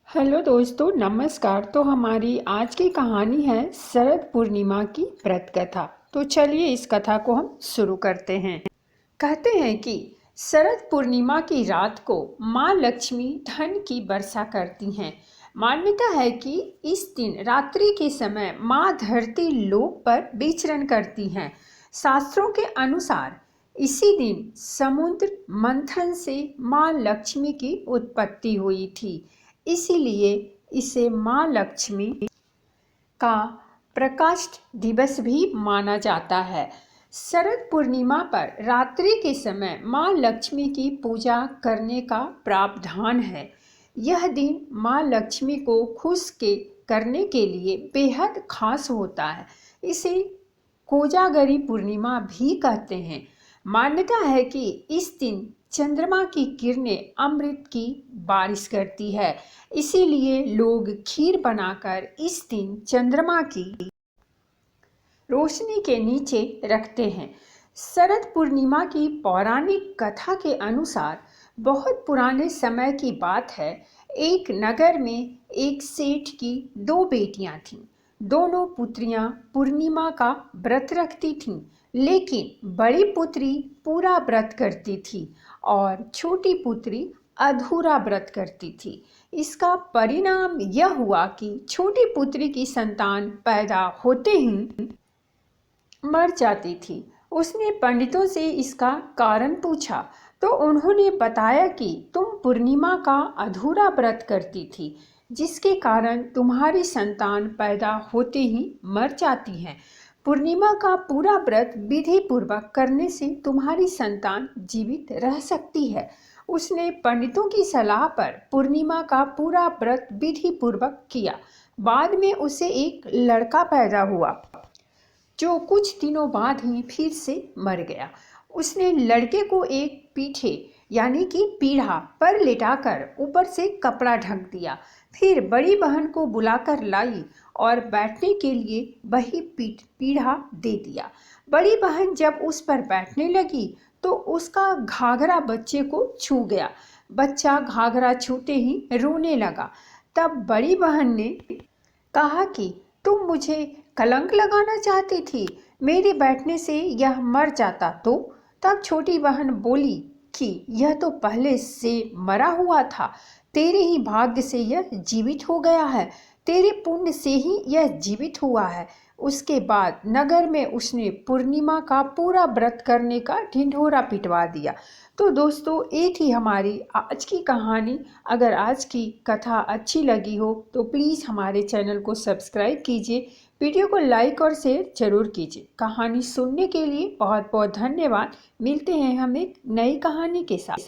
Hello दोस्तों, नमस्कार। तो हमारी आज की कहानी है शरद पूर्णिमा की व्रत कथा। तो चलिए इस कथा को हम शुरू करते हैं। कहते हैं कि शरद पूर्णिमा की रात को माँ लक्ष्मी धन की वर्षा करती हैं। मान्यता है कि इस दिन रात्रि के समय माँ धरती लोक पर विचरण करती हैं। शास्त्रों के अनुसार इसी दिन समुद्र मंथन से माँ लक्ष्मी की उत्पत्ति हुई थी, इसीलिए इसे माँ लक्ष्मी का प्रकाश दिवस भी माना जाता है। शरद पूर्णिमा पर रात्रि के समय माँ लक्ष्मी की पूजा करने का प्रावधान है। यह दिन माँ लक्ष्मी को खुश करने के लिए बेहद खास होता है। इसे कोजागरी पूर्णिमा भी कहते हैं। मान्यता है कि इस दिन चंद्रमा की किरणें अमृत की बारिश करती है, इसीलिए लोग खीर बनाकर इस दिन चंद्रमा की रोशनी के नीचे रखते हैं। शरद पूर्णिमा की पौराणिक कथा के अनुसार बहुत पुराने समय की बात है। एक नगर में एक सेठ की दो बेटियां थीं। दोनों पुत्रियां पूर्णिमा का व्रत रखती थीं, लेकिन बड़ी पुत्री पूरा व्रत करती थी और छोटी पुत्री अधूरा व्रत करती थी। इसका परिणाम यह हुआ कि छोटी पुत्री की संतान पैदा होते ही मर जाती थी। उसने पंडितों से इसका कारण पूछा तो उन्होंने बताया कि तुम पूर्णिमा का अधूरा व्रत करती थी, जिसके कारण तुम्हारी संतान पैदा होते ही मर जाती है। पूर्णिमा का पूरा व्रत विधि पूर्वक करने से तुम्हारी संतान जीवित रह सकती है। उसने पंडितों की सलाह पर पूर्णिमा का पूरा व्रत विधि पूर्वक किया। बाद में उसे एक लड़का पैदा हुआ, जो कुछ दिनों बाद ही फिर से मर गया। उसने लड़के को एक पीठे यानी कि पीढ़ा पर लिटाकर ऊपर से कपड़ा ढक दिया। फिर बड़ी बहन को बुलाकर लाई और बैठने के लिए वही पीढ़ा दे दिया। बड़ी बहन जब उस पर बैठने लगी तो उसका घाघरा बच्चे को छू गया। बच्चा घाघरा छूते ही रोने लगा। तब बड़ी बहन ने कहा कि तुम मुझे कलंक लगाना चाहती थी, मेरे बैठने से यह मर जाता तो। तब छोटी बहन बोली कि यह तो पहले से मरा हुआ था, तेरे ही भाग्य से यह जीवित हो गया है, तेरे पुण्य से ही यह जीवित हुआ है। उसके बाद नगर में उसने पूर्णिमा का पूरा व्रत करने का ढिंढोरा पिटवा दिया। तो दोस्तों, ये थी हमारी आज की कहानी। अगर आज की कथा अच्छी लगी हो तो प्लीज़ हमारे चैनल को सब्सक्राइब कीजिए, वीडियो को लाइक और शेयर जरूर कीजिए। कहानी सुनने के लिए बहुत बहुत धन्यवाद। मिलते हैं हम एक नई कहानी के साथ।